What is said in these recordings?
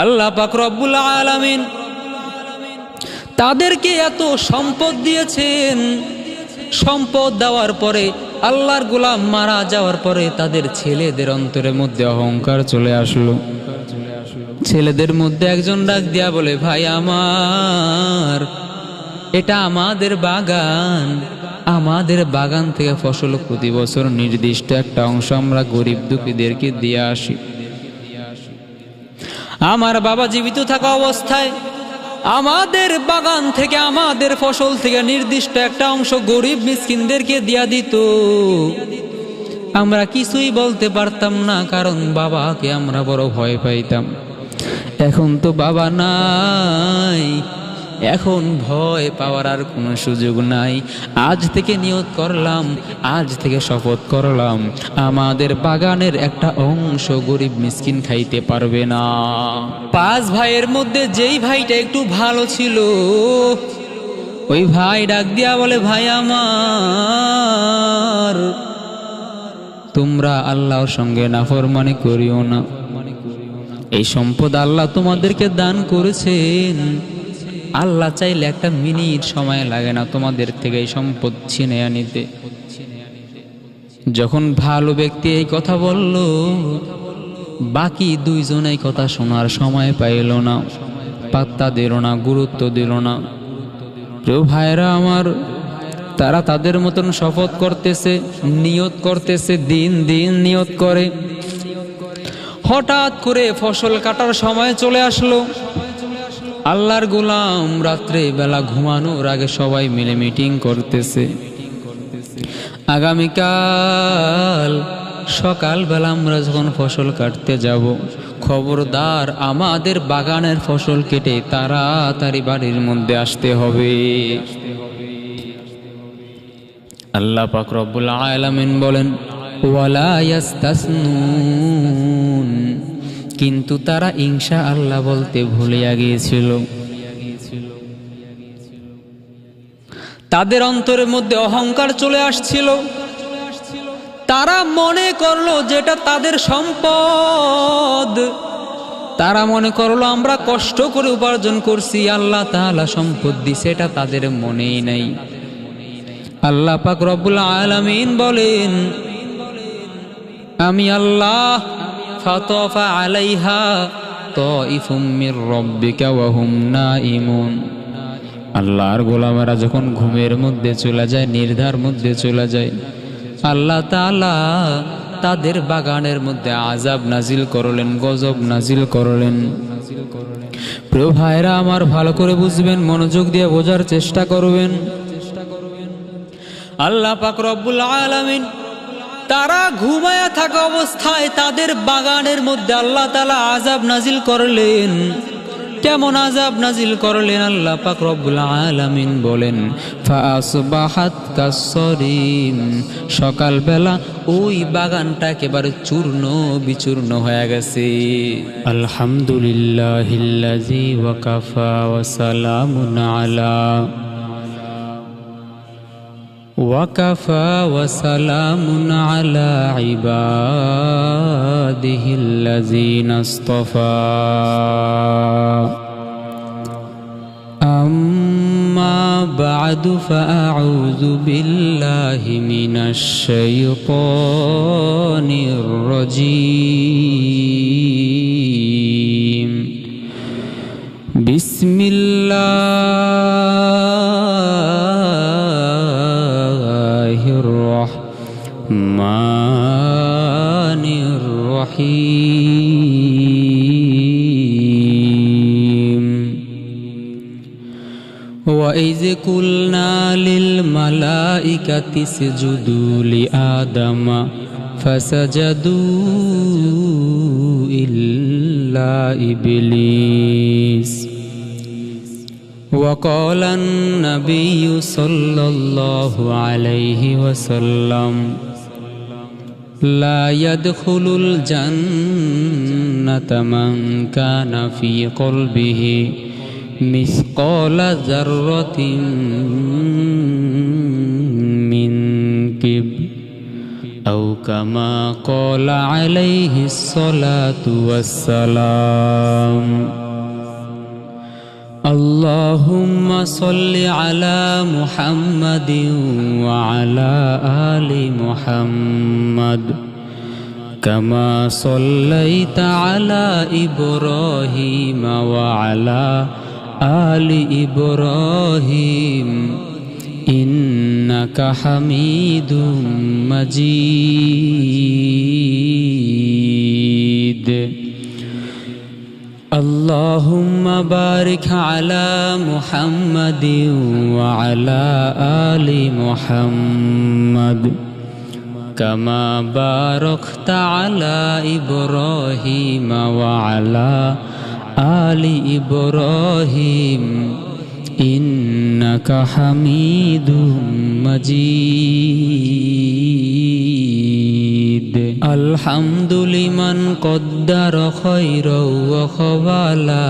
আল্লাহ পাক রব্বুল আলামিন তাদেরকে এত সম্পদ দিয়েছেন। সম্পদ দেওয়ার পরে আল্লাহর গোলাম মারা যাওয়ার পরে তাদের ছেলেদের অন্তরের মধ্যে অহংকার চলে আসলো। ছেলেদের মধ্যে একজন ডাক দিয়া বলে, ভাই আমার, এটা আমাদের বাগান, আমাদের বাগান থেকে ফসল প্রতি বছর নির্দিষ্ট একটা অংশ আমরা গরিব দুঃখীদেরকে দিয়ে আসি। আমার বাবা জীবিত থাকা অবস্থায় আমাদের বাগান থেকে, আমাদের ফসল থেকে নির্দিষ্ট একটা অংশ গরিব মিসকিনদেরকে দিয়া দিত। আমরা কিছুই বলতে পারতাম না, কারণ বাবাকে আমরা বড় ভয় পাইতাম। এখন তো বাবা নাই, এখন ভয় পাওয়ার আর কোনো সুযোগ নাই। আজ থেকে নিয়ত করলাম, আজ থেকে শপথ করলাম, আমাদের বাগানের একটা অংশ গরিব মিসকিন খাইতে পারবে না। 5 ভাইয়ের মধ্যে যেই ভাইটা একটু ভালো ছিল, ওই ভাই ডাক দিয়া বলে, ভাই আমার, তোমরা আল্লাহর সঙ্গে নাফরমানি করিও না। এই সম্পদ আল্লাহ তোমাদেরকে দান করেছেন। আল্লাহ চাইলে একটা মিনিট সময় লাগে না তোমাদের থেকে এই সম্পদ ছিনিয়ে নিতে। যখন ভালো ব্যক্তি এই কথা বলল, বাকি 2 জন এই কথা শোনার সময় পাইল না, পাত্তা দিল না, গুরুত্ব দিল না। প্রিয় ভাইরা আমার, তারা তাদের মতন শপথ করতেছে, নিয়ত করতেছে, দিন দিন নিয়ত করে। হঠাৎ করে ফসল কাটার সময় চলে আসলো। আল্লাহর গোলাম রাত্রে বেলা ঘুমানোর আগে সবাই মিলে মিটিং করতেছে। আগামীকাল সকালবেলা আমরা যখন ফসল কাটতে যাব, খবরদার আমাদের বাগানের ফসল কেটে তাড়াতাড়ি বাড়ির মধ্যে আসতে হবে। আল্লাহ পাক রব্বুল আলামিন বলেন, ওয়ালা ইয়াস্তাসনুন, কিন্তু তারা ইনশাআল্লাহ বলতে ভুলিয়া গিয়েছিল। তাদের অন্তরের মধ্যে অহংকার চলে আসছিল। তারা মনে করলো যেটা তাদের সম্পদ। তারা মনে করলো আমরা কষ্ট করে উপার্জন করছি, আল্লাহ তাআলা সম্পদ দিছে, এটা তাদের মনেই নাই। আল্লাহ পাক রব্বুল আলামিন বলেন, আমি আল্লাহ ফাতাফা আলাইহা তাইফুম মির রাব্বিকা ওয়া হুম নাইমুন। আল্লাহর গোলামেরা যখন ঘুমের মধ্যে চলে যায়, নির্ধার মধ্যে চলে যায়, আল্লাহ তাআলা তাদের বাগানের মধ্যে আযাব নাজিল করলেন, গজব নাজিল করলেন। প্রিয় ভাইরা আমার, ভালো করে বুঝবেন, মনোযোগ দিয়ে বোঝার চেষ্টা করবেন। আল্লাহ পাক রব্বুল আলামিন তারা ঘুমায়া থাকা অবস্থায় তাদের বাগানের মধ্যে আল্লাহ তাআলা আযাব নাজিল করলেন। কেমন আযাব নাজিল করলেন? আল্লাহ পাক রব্বুল আলামিন বলেন, ফাসবাহাত কাসরিম, সকালবেলা ওই বাগানটা একেবারে চূর্ণ বিচূর্ণ হয়ে গেছে। আলহামদুলিল্লাহিল্লাযী ওয়াকাফা ওয়া সালামুন আলা وكفى وسلام على عباده الذين اصطفى أما بعد فأعوذ بالله من الشيطان الرجيم بسم الله الرحمن الرحيم وإذ قلنا للملائكة اسجدوا لآدم فسجدوا إلا إبليس وقال النبي صلى الله عليه وسلم لا يدخل الجنة من كان في قلبه مثقال ذرة من كبر أو كما قال عليه الصلاة والسلام সাল্লি আলা মুহাম্মাদিন ওয়া আলা আলি মুহাম্মাদ কামা সাল্লাইতা আলা ইব্রাহিম ওয়া আলা আলি ইব্রাহিম ইন্নাকা হামিদুম মাজিদ। আল্লাহুম্মা বারিক আলা মুহাম্মাদিন ওয়া আলা আলি মুহাম্মাদ কামা বারাকতা আলা ইব্রাহিম ওয়া আলা আলি ইব্রাহিম ইন্নাকা হামিদুম মাজিদ। আলহামদুলিমান কদ্দার খায়রাও ওয়া খাওয়ালা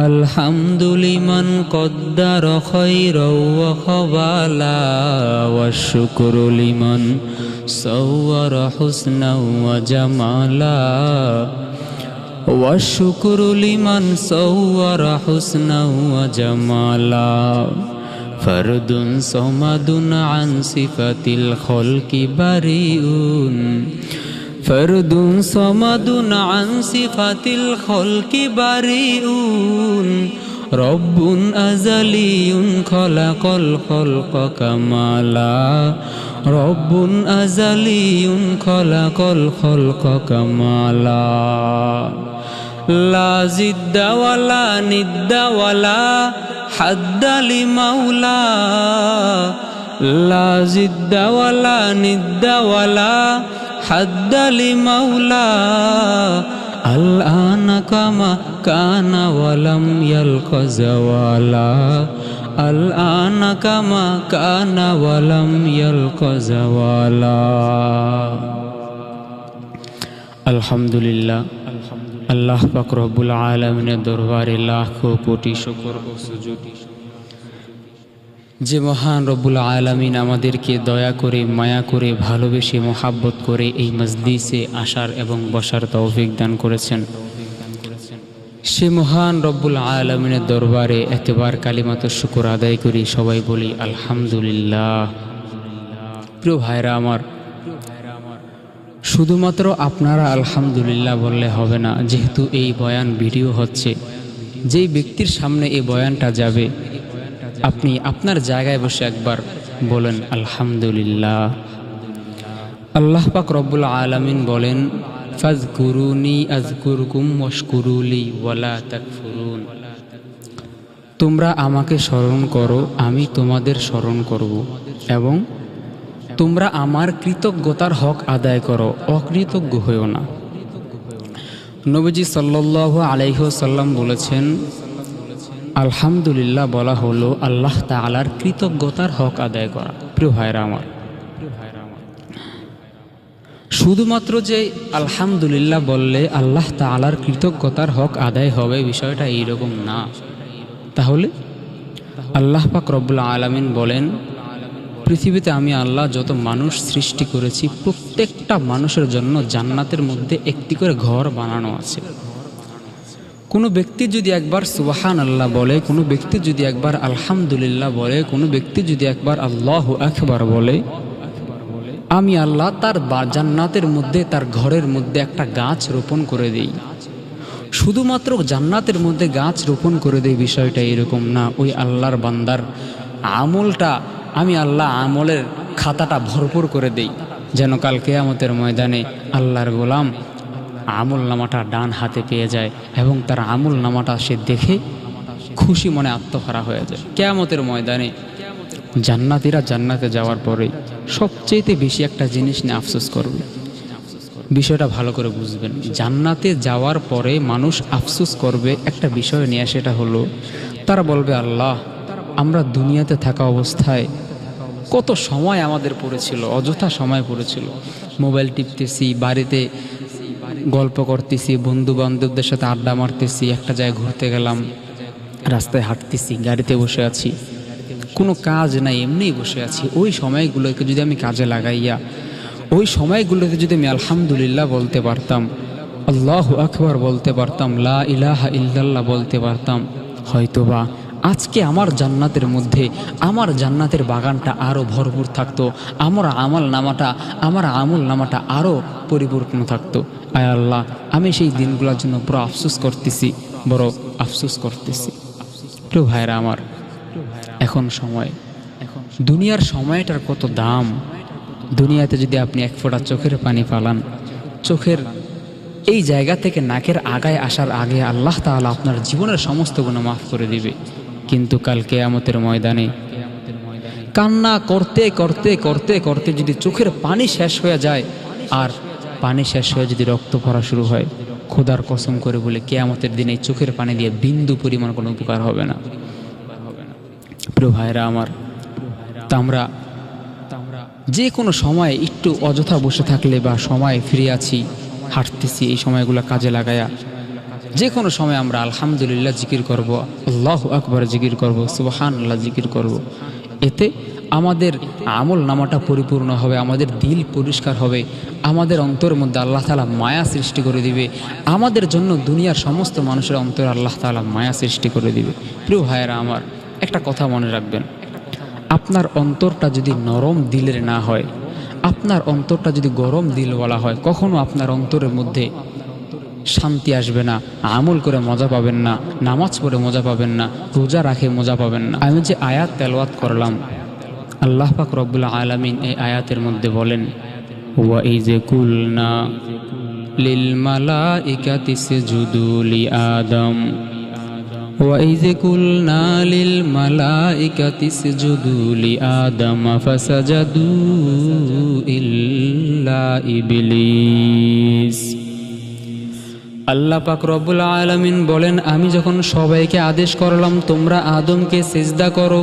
আলহামদুলিমান কদ্দার খায়রাও ওয়া খাওয়ালা ওয়া শুকরু লিমান সাওয়ারা হুসনাও ওয়া জামালা ওয়া শুকরু লিমান সাওয়ারা হুসনাও ওয়া জামালা ফরদুন সামাদুন আন সিফাতিল খালকি বারিউন ফরদুন সামাদুন আন সিফাতিল খালকি বারিউন রব্বুন আযালিয়ুন খালাকাল খালকা কামালা রব্বুন আযালিয়ুন খালাকাল খালকা কামালা লা জিদ্দা ওয়ালা নিদ্দা ওয়ালা হাদ্দা লিমাওলা লা জিদ্দা ওয়ালা নিদ্দা ওয়ালা হাদ্দা লিমাওলা আল আনা কামা কানা ওয়ালাম ইয়ালকা জাওয়ালা আল আনা কামা কানা ওয়ালাম ইয়ালকা জাওয়ালা। আলহামদুলিল্লাহ, আল্লাহ পাক রব্বুল আলামিনের দরবারে লাখো কোটি শুকর ও সুজুদ যে মহান রব্বুল আলামিন আমাদেরকে দয়া করে মায়া করে ভালোবেসে মোহাব্বত করে এই মজলিসে আসার এবং বসার তৌফিক দান করেছেন, সে মহান রব্বুল আলামিনের দরবারে এতবার কালিমাতুশ শুকর আদায় করি। সবাই বলি আলহামদুলিল্লাহ। প্রিয় ভাইরা আমার, শুধুমাত্র আপনারা আলহামদুলিল্লাহ বললে হবে না, যেহেতু এই বয়ান ভিডিও হচ্ছে, যেই ব্যক্তির সামনে এই বয়ানটা যাবে আপনি আপনার জায়গায় বসে একবার বলেন আলহামদুলিল্লাহ। আল্লাহ পাক রব্বুল আলামিন বলেন ফাযকুরুনি আযকুরকুম ওয়াশকুরুলি ওয়ালা তাকফুরুন, তোমরা আমাকে স্মরণ করো, আমি তোমাদের স্মরণ করব, এবং তোমরা আমার কৃতজ্ঞতার হক আদায় করো, অকৃতজ্ঞ হইও না। নবীজি সাল্লাল্লাহু আলাইহি ওয়াসাল্লাম বলেছেন আলহামদুলিল্লাহ বলা হলো আল্লাহ তাআলার কৃতজ্ঞতার হক আদায় করা। প্রিয় ভাইরা আমার, শুধুমাত্র যে আলহামদুলিল্লাহ বললে আল্লাহ তাআলার কৃতজ্ঞতার হক আদায় হবে বিষয়টা এইরকম না। তাহলে আল্লাহ পাক রব্বুল আলামিন বলেন পৃথিবীতে আমি আল্লাহ যত মানুষ সৃষ্টি করেছি প্রত্যেকটা মানুষের জন্য জান্নাতের মধ্যে একটি করে ঘর বানানো আছে। কোনো ব্যক্তি যদি একবার সুবহানাল্লাহ বলে, কোনো ব্যক্তি যদি একবার আলহামদুলিল্লাহ বলে, কোনো ব্যক্তি যদি একবার আল্লাহু আকবার বলে, আমি আল্লাহ তার জান্নাতের মধ্যে তার ঘরের মধ্যে একটা গাছ রোপণ করে দেই। শুধুমাত্র জান্নাতের মধ্যে গাছ রোপণ করে দেই বিষয়টা এরকম না, ওই আল্লাহর বান্দার আমলটা আমি আল্লাহ আমলের খাতাটা ভরপুর করে দেই, যেন কাল কিয়ামতের ময়দানে আল্লাহর গোলাম আমল নামাটা ডান হাতে পেয়ে যায় এবং তার আমল নামাটা সে দেখে খুশি মনে আত্মহারা হয়ে যায়। কিয়ামতের ময়দানে জান্নাতীরা জান্নাতে যাওয়ার পরে সবচেয়ে বেশি একটা জিনিস নিয়ে আফসোস করবে। বিষয়টা ভালো করে বুঝবেন, জান্নাতে যাওয়ার পরে মানুষ আফসোস করবে একটা বিষয় নিয়ে, সেটা হলো তারা বলবে আল্লাহ আমরা দুনিয়াতে থাকা অবস্থায় কত সময় আমাদের পড়েছিল, অযথা সময় পড়েছিল, মোবাইল টিপতেছি, বাড়িতে গল্প করতেছি, বন্ধু বান্ধবদের সাথে আড্ডা মারতেছি, একটা জায়গায় ঘুরতে গেলাম, রাস্তায় হাঁটতেছি, গাড়িতে বসে আছি, কোনো কাজ নাই, এমনিই বসে আছি। ওই সময়গুলোকে যদি আমি কাজে লাগাইয়া ওই সময়গুলোতে যদি আমি আলহামদুলিল্লাহ বলতে পারতাম, আল্লাহু আকবার বলতে পারতাম, লা ইলাহা ইল্লাল্লাহ বলতে পারতাম, হয়তোবা আজকে আমার জান্নাতের মধ্যে আমার জান্নাতের বাগানটা আরও ভরপুর থাকতো, আমার আমল নামাটা আরও পরিপূর্ণ থাকতো। আয় আল্লাহ, আমি সেই দিনগুলোর জন্য বড় আফসোস করতেছি। প্রিয় ভাইরা আমার, এখন দুনিয়ার সময়টার কত দাম। দুনিয়াতে যদি আপনি এক ফোঁটা চোখের পানি ফালান, চোখের এই জায়গা থেকে নাকের আগায় আসার আগে আল্লাহ তাআলা আপনার জীবনের সমস্ত গুনাহ মাফ করে দিবে। কিন্তু কাল কিয়ামতের ময়দানে কান্না করতে করতে করতে করতে যদি চোখের পানি শেষ হয়ে যায়, আর পানি শেষ হয়ে যদি রক্ত পড়া শুরু হয়, খোদার কসম করে বলে কিয়ামতের দিনে চোখের পানি দিয়ে বিন্দু পরিমাণ কোনো উপকার হবে না। প্রিয় ভাইরা আমার, তা আমরা যে কোনো সময় একটু অযথা বসে থাকলে বা সময় ফিরে আছি, হাঁটতেছি, এই সময়গুলো কাজে লাগায়া যে কোনো সময় আমরা আলহামদুলিল্লাহ জিকির করব, আল্লাহু আকবার জিকির করব, সুবহানাল্লাহ জিকির করব। এতে আমাদের আমল নামাটা পরিপূর্ণ হবে, আমাদের দিল পরিষ্কার হবে, আমাদের অন্তরের মধ্যে আল্লাহ তাআলা মায়া সৃষ্টি করে দিবে। আমাদের জন্য দুনিয়ার সমস্ত মানুষের অন্তরে আল্লাহ তাআলা মায়া সৃষ্টি করে দিবে। প্রিয় ভাইয়েরা আমার, একটা কথা মনে রাখবেন, আপনার অন্তরটা যদি নরম দিলের না হয়, আপনার অন্তরটা যদি গরম দিলওয়ালা হয়, কখনো আপনার অন্তরের মধ্যে শান্তি আসবে না, আমল করে মজা পাবেন না, নামাজ পড়ে মজা পাবেন না, রোজা রাখে মজা পাবেন না। আমি যে আয়াত তেলাওয়াত করলাম, আল্লাহ পাক রব্বুল আলামিন এই আয়াতের মধ্যে বলেন, ওয়া ইয কুলনা লিল মালাইকাতি ইসজুদু লি আদম, ওয়া ইয কুলনা লিল মালাইকাতি ইসজুদু লি আদম ফাসাজাদু ইল্লা ইবলিস। আল্লাহ পাক রব্বুল আলামিন বলেন, আমি যখন সবাইকে আদেশ করলাম তোমরা আদমকে সিজদা করো,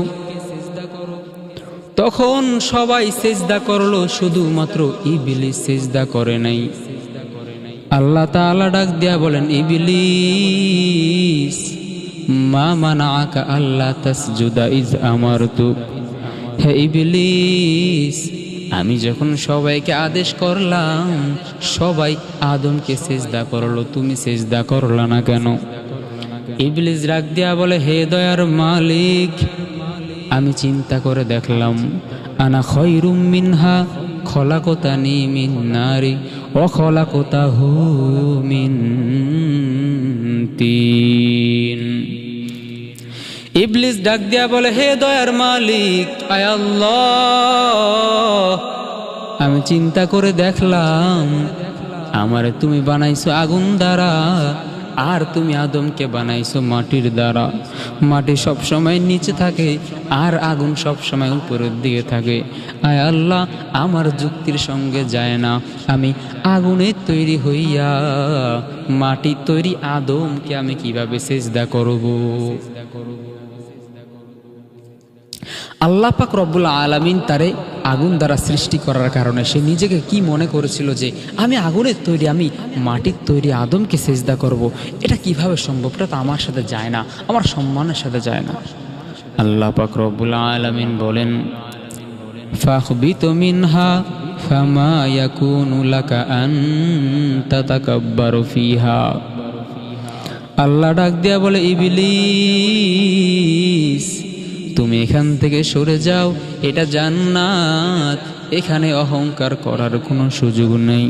তখন সবাই সিজদা করলো, শুধুমাত্র ইবলিস সিজদা করে নাই। আল্লাহ তাআলা ডাক দিয়া বলেন, ইবলিস মা মানাআকা আল্লা তাসজুদা ইজ আমারতু, হে ইবলিস, আমি যখন সবাইকে আদেশ করলাম সবাই আদমকে সিজদা করলো, তুমি সিজদা করলা না কেন? ইবলিস রাগ দিয়া বলে, হে দয়ার মালিক, আমি চিন্তা করে দেখলাম, আনা খায়রুম মিনহা খলাকতানি মিন নারি ওয়া খলাকতাহু মিন তিন। ইবলিস ডাক দিয়া বলে, হে দয়ার মালিক, আয় আল্লাহ, আমি চিন্তা করে দেখলাম আমারে তুমি বানাইছো আগুন দ্বারা, আর তুমি আদমকে বানাইছো মাটির দ্বারা। মাটি সব সময় নিচে থাকে আর আগুন সব সময় উপরের দিকে থাকে। আয় আল্লাহ, আমার যুক্তির সঙ্গে যায় না, আমি আগুনের তৈরি হইয়া মাটির তৈরি আদমকে আমি কিভাবে সিজদা করব? আল্লাহ পাক রব্বুল আলামিন তারে আগুন দ্বারা সৃষ্টি করার কারণে সে নিজেকে কি মনে করেছিল যে আমি আগুনের তৈরি, আমি মাটির তৈরি আদমকে সিজদা করব। এটা কিভাবে সম্ভব? এটা তো আমার সাথে যায় না, আমার সম্মানের সাথে যায় না। আল্লাহ পাক রব্বুল আলামিন বলেন, ফাখবিতু মিনহা ফামা ইয়াকুনু লাকা আন তাতাকাব্বারু ফিহা। আল্লাহ ডাক দিয়া বলে, ইবলিস তুমি এখান থেকে সরে যাও, এটা জান্নাত, এখানে অহংকার করার কোনো সুযোগ নেই।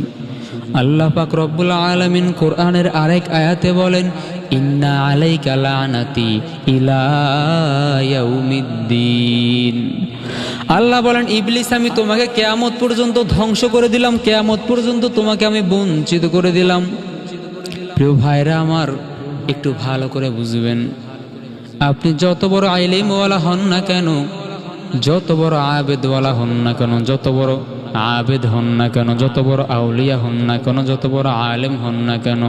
আল্লাহ পাক রব্বুল আলামিন কোরআনের আরেক আয়াতে বলেন, ইন্না আলাইকা লানাতি ইলা ইয়াউমিদ্দিন। আল্লাহ বলেন, ইবলিস আমি তোমাকে কিয়ামত পর্যন্ত ধ্বংস করে দিলাম, কিয়ামত পর্যন্ত তোমাকে আমি বঞ্চিত করে দিলাম। প্রিয় ভাইরা আমার, একটু ভালো করে বুঝবেন, আপনি যত বড় আইলিমওয়ালা হন না কেন, যত বড় আবেদওয়ালা হন না কেন, যত বড় আবেদ হন না কেন, যত বড় আউলিয়া হন না কেন, যত বড় আলেম হন না কেন,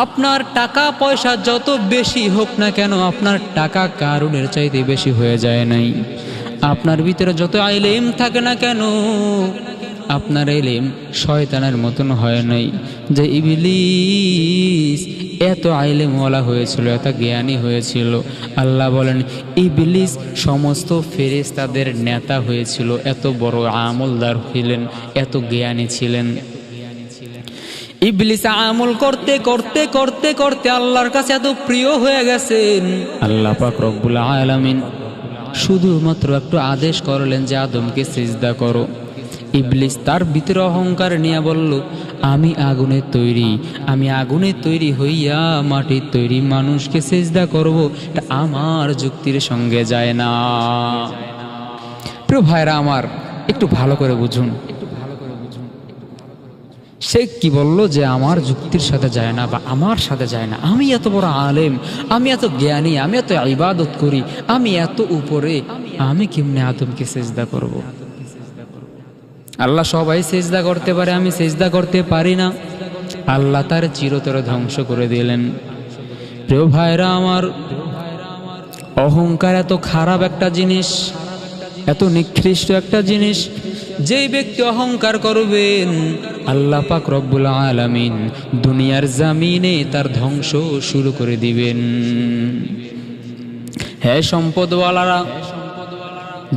আপনার টাকা পয়সা যত বেশি হোক না কেন, আপনার টাকা কারুনের চাইতে বেশি হয়ে যায় নাই। আপনার ভিতরে যত ইলম থাকে না কেন, আপনার ইলম শয়তানের মতন হয় নাই। যে ইবলিস এত ইলমওয়ালা হয়েছিল, এত জ্ঞানী হয়েছিল, আল্লাহ বলেন ইবলিস সমস্ত ফেরেশতাদের নেতা হয়েছিল, এত বড় আমলদার হইলেন, এত জ্ঞানী ছিলেন। ইবলিস আমল করতে করতে করতে করতে আল্লাহর কাছে এত প্রিয় হয়ে গেছেন, আল্লাহ পাক রব্বুল আলামিন শুধুমাত্র একটু আদেশ করলেন যে আদমকে সিজদা করো। ইবলিস তার ভিতরে অহংকার নিয়ে বলল, আমি আগুনের তৈরি, আমি আগুনের তৈরি হইয়া মাটির তৈরি মানুষকে সিজদা করব, এটা আমার যুক্তির সঙ্গে যায় না। প্রিয় ভাইরা আমার, একটু ভালো করে বুঝুন, সে কি বলল যে আমার যুক্তির সাথে যায় না বা আমার সাথে যায় না, আমি এত বড় আলেম, আমি এত জ্ঞানী, আমি এত ইবাদত করি, আমি এত উপরে, আমি কেমনে আদমকে সিজদা করব? আল্লাহ সবাই সিজদা করতে পারে, আমি সিজদা করতে পারি না। আল্লাহ তার চিরতরে ধ্বংস করে দিলেন। প্রিয় ভাইরা আমার, অহংকার এত খারাপ একটা জিনিস, এত নিকৃষ্ট একটা জিনিস, যেই ব্যক্তি অহংকার করবেন আল্লাহ পাক রব্বুল আলামিন দুনিয়ার জামিনে তার ধ্বংস শুরু করে দিবেন। হে সম্পদওয়ালারা,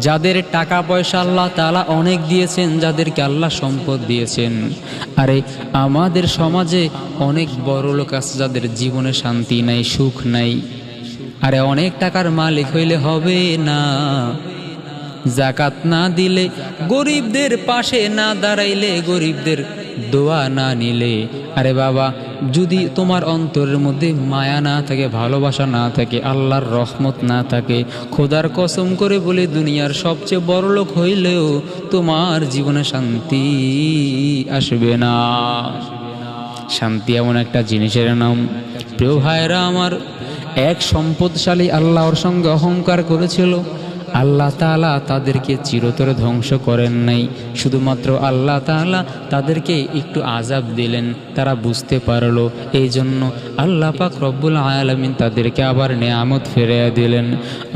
যাদের টাকা পয়সা আল্লাহ তাআলা অনেক দিয়েছেন, যাদেরকে আল্লাহ সম্পদ দিয়েছেন, আরে আমাদের সমাজে অনেক বড় লোক আছে যাদের জীবনে শান্তি নাই, সুখ নাই। আরে অনেক টাকার মালিক হইলে হবে না, জাকাত না দিলে, গরিবদের পাশে না দাঁড়াইলে, গরিবদের দোয়া না নিলে, আরে বাবা যদি তোমার অন্তরের মধ্যে মায়া না থাকে, ভালোবাসা না থাকে, আল্লাহর রহমত না থাকে, খোদার কসম করে বলে দুনিয়ার সবচেয়ে বড় লোক হইলেও তোমার জীবনে শান্তি আসবে না। শান্তি এমন একটা জিনিসের নাম। প্রিয় ভাইরা আমার, এক সম্পদশালী আল্লাহর সঙ্গে অহংকার করেছিল, আল্লাহ তাআলা তাদেরকে চিরতরে ধ্বংস করেন নাই, শুধুমাত্র আল্লাহ তাআলা তাদেরকে একটু আযাব দিলেন, তারা বুঝতে পারলো, এই জন্য আল্লাহ পাক রব্বুল আলামিন তাদেরকে আবার নেয়ামত ফিরিয়ে দিলেন।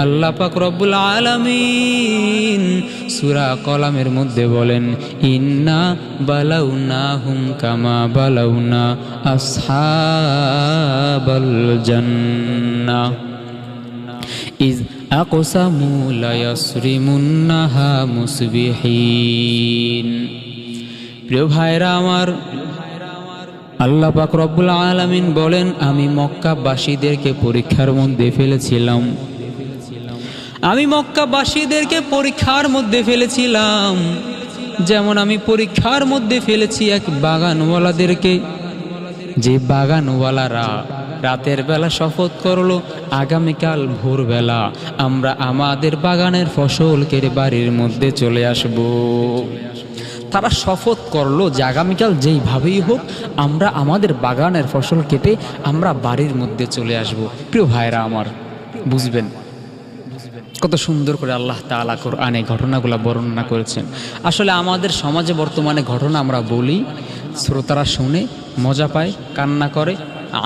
আল্লাহ পাক রব্বুল আলামিন সূরা কলামের মধ্যে বলেন, ইন্না বালাউনাহুম কামা বালাউনা আসহাবাল জান্নাহ ইজ আকসামু লা ইয়াসরিমুন্নাহা মুসবিহিন। প্রিয় ভাইরা আমার, আল্লাহ পাক রব্বুল আলামিন বলেন, আমি মক্কাবাসীদেরকে পরীক্ষার মধ্যে ফেলেছিলাম, আমি মক্কাবাসীদেরকে পরীক্ষার মধ্যে ফেলেছিলাম, যেমন আমি পরীক্ষার মধ্যে ফেলেছি এক বাগানওয়ালাদেরকে, যে বাগানওয়ালারা রাতের বেলা শপথ করলো আগামীকাল ভোরবেলা আমরা আমাদের বাগানের ফসল কেটে বাড়ির মধ্যে চলে আসব। তারা শপথ করলো যে আগামীকাল যেইভাবেই হোক আমরা আমাদের বাগানের ফসল কেটে আমরা বাড়ির মধ্যে চলে আসব। প্রিয় ভাইরা আমার, বুঝবেন কত সুন্দর করে আল্লাহ তাআলা কোরআনে ঘটনাগুলো বর্ণনা করেছেন। আসলে আমাদের সমাজে বর্তমানে ঘটনা আমরা বলি, শ্রোতারা শুনে মজা পায়, কান্না করে,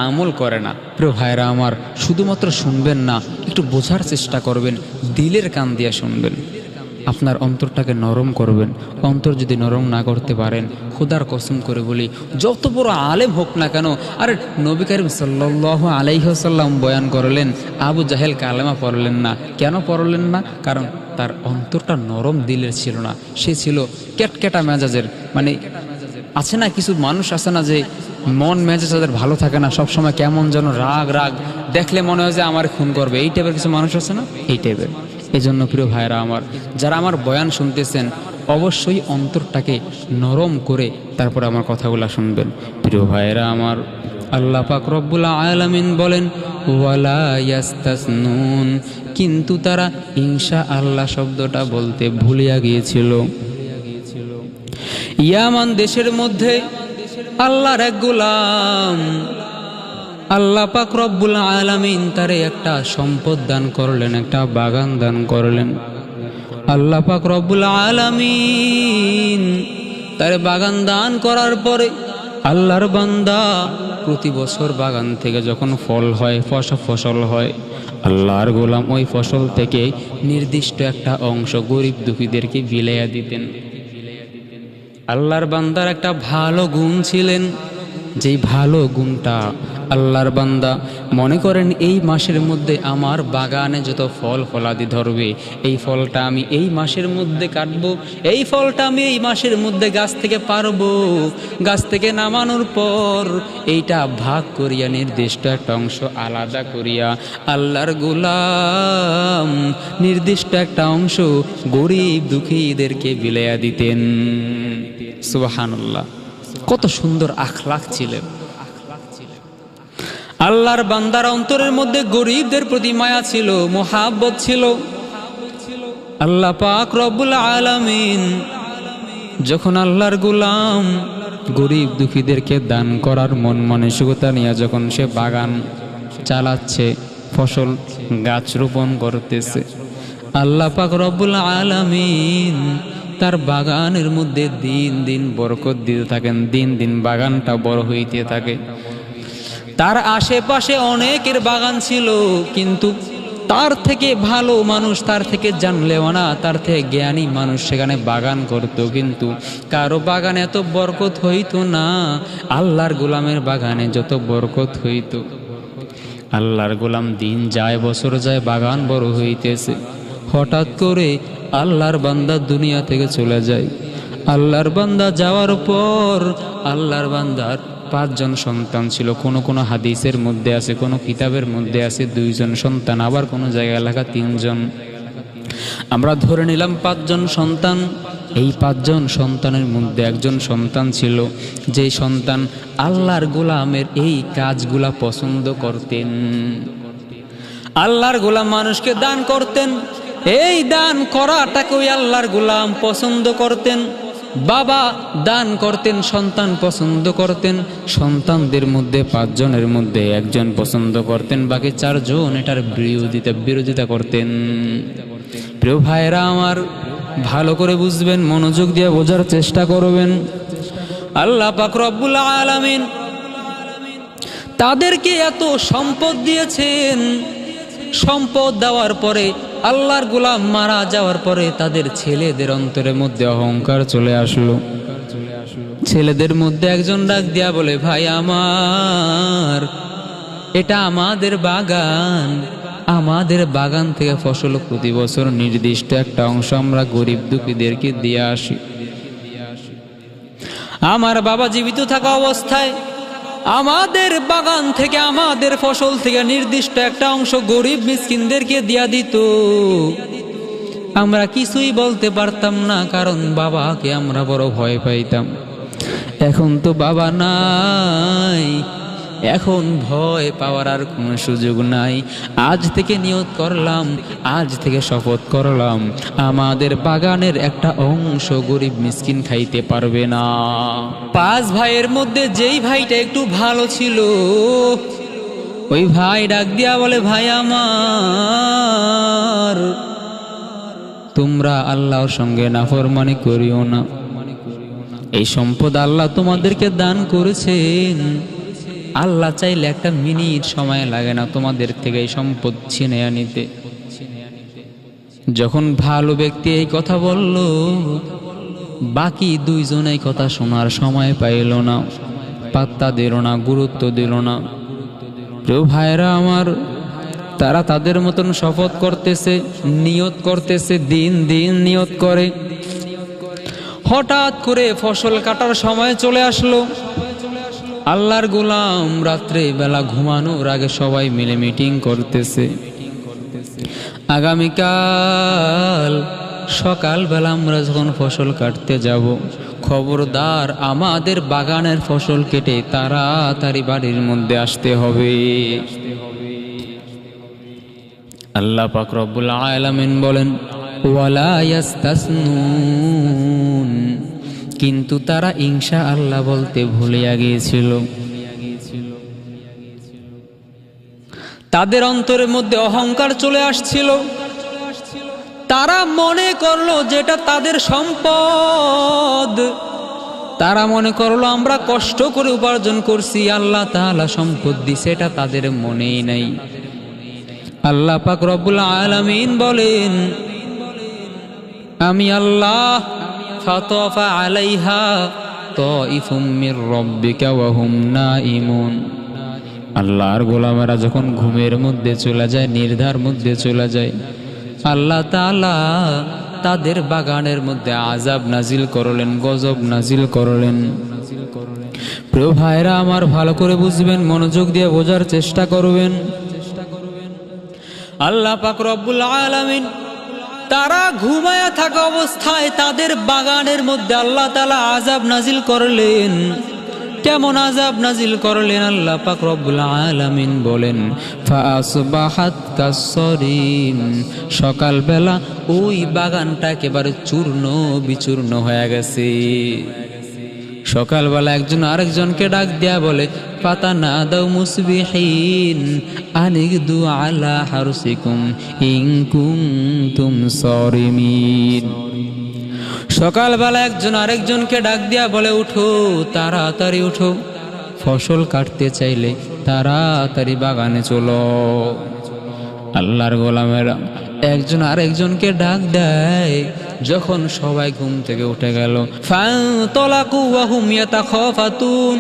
আমল করে না। প্রিয় ভাইরা আমার, শুধুমাত্র শুনবেন না, একটু বোঝার চেষ্টা করবেন, দিলের কান দিয়ে শুনবেন, আপনার অন্তরটাকে নরম করবেন। অন্তর যদি নরম না করতে পারেন, খোদার কসম করে বলি, যত বড় আলেম হোক না কেন, আরে নবী করিম সাল্লাল্লাহু আলাইহি ওয়াসাল্লাম বয়ান করলেন, আবু জাহেল কালেমা পড়লেন না। কেন পড়লেন না? কারণ তার অন্তরটা নরম দিলের ছিল না, সে ছিল ক্যাটকেটা মেজাজের। মানে আছে না, কিছু মানুষ আছে না যে মন মেজাজ তাদের ভালো থাকে না, সবসময় কেমন যেন রাগ রাগ, দেখলে মনে হয় যে আমার খুন করবে, এই টাইপের কিছু মানুষ আছে না, এই টাইপের। এই জন্য প্রিয় ভাইরা আমার, যারা আমার বয়ান শুনতেছেন, অবশ্যই অন্তরটাকে নরম করে তারপর আমার কথাগুলো শুনবেন। প্রিয় ভাইরা আমার, আল্লাহ পাক রব্বুল আলামিন বলেন, ওয়ালা ইয়াস্তাসনুন, কিন্তু তারা ইনশাআল্লাহ শব্দটা বলতে ভুলিয়া গিয়েছিল। ইয়ামান দেশের মধ্যে আল্লাহর এক গোলাম, আল্লাহ পাক রব্বুল আলামিন তারে একটা সম্পদ দান করলেন, একটা বাগান দান করলেন। আল্লাহ পাক রব্বুল আলামিন তারে বাগান দান করার পরে আল্লাহর বান্দা প্রতি বছর বাগান থেকে যখন ফল হয়, ফসল হয়, আল্লাহর গোলাম ওই ফসল থেকে নির্দিষ্ট একটা অংশ গরিব দুঃখীদেরকে বিলাইয়া দিতেন। আল্লাহর বান্দার একটা ভালো গুণ ছিলেন, যেই ভালো গুণটা। আল্লাহর বান্দা মনে করেন এই মাসের মধ্যে আমার বাগানে যত ফল ফলাদি ধরবে, এই ফলটা আমি এই মাসের মধ্যে কাটবো, এই ফলটা আমি এই মাসের মধ্যে গাছ থেকে পারবো। গাছ থেকে নামানোর পর এইটা ভাগ করিয়া নির্দিষ্ট একটা অংশ আলাদা করিয়া আল্লাহর গোলাম নির্দিষ্ট একটা অংশ গরিব দুঃখীদেরকে বিলাইয়া দিতেন। সুবহানাল্লাহ, কত সুন্দর আখলাক ছিলেন। আল্লাহর বান্দার অন্তরের মধ্যে গরিবদের প্রতি মায়া ছিল, মোহাব্বত ছিল। আল্লাহ পাক রব্বুল আলামিন যখন আল্লাহর গোলাম গরিব দুঃখীদেরকে দান করার মন মানসিকতা নিয়ে যখন সে বাগান চালাচ্ছে, ফসল গাছ রোপণ করতেছে, আল্লাহ পাক রব্বুল আলামিন তার বাগানের মধ্যে দিন দিন বরকত দিতে থাকেন, দিন দিন বাগানটা বড় হইতে থাকে। তার আশেপাশে অনেকের বাগান ছিল, কিন্তু তার থেকে ভালো মানুষ, তার থেকে জানলেওয়ানা, তার থেকে জ্ঞানী মানুষ সেখানে বাগান করত, কিন্তু কারো বাগানে এত বরকত হইতো না। আল্লাহর গোলামের বাগানে যত বরকত হইতো। আল্লাহর গোলাম দিন যায় বছর যায়, বাগান বড় হইতেছে। হঠাৎ করে আল্লাহর বান্দা দুনিয়া থেকে চলে যায়। আল্লাহর বান্দা যাওয়ার পর আল্লাহর বান্দার 5 জন সন্তান ছিল। কোন কোন হাদিসের মধ্যে আছে, কোন কিতাবের মধ্যে আছে 2 জন সন্তান, আবার কোন জায়গায় লেখা 3 জন। আমরা ধরে নিলাম 5 জন সন্তান। এই 5 জন সন্তানের মধ্যে একজন সন্তান ছিল, যে সন্তান আল্লাহর গোলামের এই কাজগুলা পছন্দ করতেন। আল্লাহর গোলাম মানুষকে দান করতেন, এই দান করাটাকে ওই আল্লাহর গোলাম পছন্দ করতেন। বাবা দান করতেন, সন্তান পছন্দ করতেন। সন্তানদের মধ্যে 5 জনের মধ্যে একজন পছন্দ করতেন, বাকি 4 জন এটার বিরোধিতা করতেন। প্রিয় ভাইরা আমার, ভালো করে বুঝবেন, মনোযোগ দিয়ে বোঝার চেষ্টা করবেন। আল্লাহ পাক রব্বুল আলামিন তাদেরকে এত সম্পদ দিয়েছেন। সম্পদ দেওয়ার পরে আল্লাহর গোলাম মারা যাওয়ার পরে তাদের ছেলেদের অন্তরের মধ্যে অহংকার চলে আসলো। ছেলেদের মধ্যে একজন ডাক দিয়া বলে, ভাই আমার, এটা আমাদের বাগান, আমাদের বাগান থেকে ফসল প্রতি বছর নির্দিষ্ট একটা অংশ আমরা গরিব দুঃখীদেরকে দিয়ে আসি। আমার বাবা জীবিত থাকা অবস্থায় আমাদের বাগান থেকে, আমাদের ফসল থেকে নির্দিষ্ট একটা অংশ গরিব মিসকিনদেরকে দিয়া দিত। আমরা কিছুই বলতে পারতাম না, কারণ বাবাকে আমরা বড় ভয় পাইতাম। এখন তো বাবা নাই, এখন ভয় পাওয়ার আর কোনো সুযোগ নাই। আজ থেকে নিয়ত করলাম, আজ থেকে শপথ করলাম, আমাদের বাগানের একটা অংশ গরিব মিসকিন খাইতে পারবে না। 5 ভাইয়ের মধ্যে যেই ভাইটা একটু ভালো ছিল, ওই ভাই ডাক দিয়া বলে, ভাই আমার, তোমরা আল্লাহর সঙ্গে নাফরমানি করিও না। এই সম্পদ আল্লাহ তোমাদেরকে দান করেছেন। আল্লাহ চাইলে একটা মিনিট সময় লাগে না তোমাদের থেকে এই সম্পদ ছিনিয়ে নিতে। যখন ভালো ব্যক্তি এই কথা বলল, বাকি 2 জন এই কথা শোনার সময় পাইল না, পাত্তা দিল না, গুরুত্ব দিল না। প্রিয় ভাইরা আমার, তারা তাদের মতন শপথ করতেছে, নিয়ত করতেছে, দিন দিন নিয়ত করে। হঠাৎ করে ফসল কাটার সময় চলে আসলো। আল্লাহর গোলাম রাত্রে বেলা ঘুমানোর আগে সবাই মিলে মিটিং করতেছে, আগামীকাল সকালবেলা আমরা যখন ফসল কাটতে যাব, খবরদার আমাদের বাগানের ফসল কেটে তাড়াতাড়ি বাড়ির মধ্যে আসতে হবে। আল্লাহ পাক রব্বুল আলামিন বলেন, ওয়ালা ইয়াস্তাসনুন, কিন্তু তারা ইনশাআল্লাহ বলতে ভুলিয়া গিয়েছিল। তাদের অন্তরের মধ্যে অহংকার চলে আসছিল। তারা মনে করলো যেটা তাদের সম্পদ। তারা মনে করলো আমরা কষ্ট করে উপার্জন করছি, আল্লাহ তাআলা সম্পদ দিছে, এটা তাদের মনেই নাই। আল্লাহ পাক রব্বুল আলামিন বলেন, আমি আল্লাহ ফাতাফা আলাইহা তাইফুম মির রাব্বিকা ওয়া হুম নাইমুন। আল্লাহর গোলামেরা যখন ঘুমের মধ্যে চলে যায়, নির্ধার মধ্যে চলে যায়, আল্লাহ তাআলা তাদের বাগানের মধ্যে আযাব নাজিল করলেন, গজব নাজিল করলেন। প্রিয় ভাইরা আমার, ভালো করে বুঝবেন, মনোযোগ দিয়ে বোঝার চেষ্টা করবেন। আল্লাহ পাক রব্বুল আলামিন তারা ঘুমায়া থাকা অবস্থায় তাদের বাগানের মধ্যে আল্লাহ তাআলা আযাব নাজিল করলেন। কেমন আযাব নাজিল করলেন? আল্লাহ পাক রব্বুল আলামিন বলেন, ফাসবাহাত কাসরিন, সকালবেলা ওই বাগানটা একেবারে চূর্ণ বিচূর্ণ হয়ে গেছে। সকালবেলা একজন আরেকজনকে ডাক দেয়া বলে, ফাতানাদাউ মুসবিহিন আনিগদু আলা হারসিকুম ইন কুনতুম সারিমিন। সকালবেলা একজন আরেকজনকে ডাক দিয়া বলে, উঠো, তাড়াতাড়ি উঠো, ফসল কাটতে চাইলে তাড়াতাড়ি বাগানে চলো। আল্লাহর গোলামেরা একজন আরেকজনকে ডাক দেয়। যখন সবাই ঘুম থেকে উঠে গেল, ফানতালাকু ওয়া হুম ইয়াতাখাফাতুন,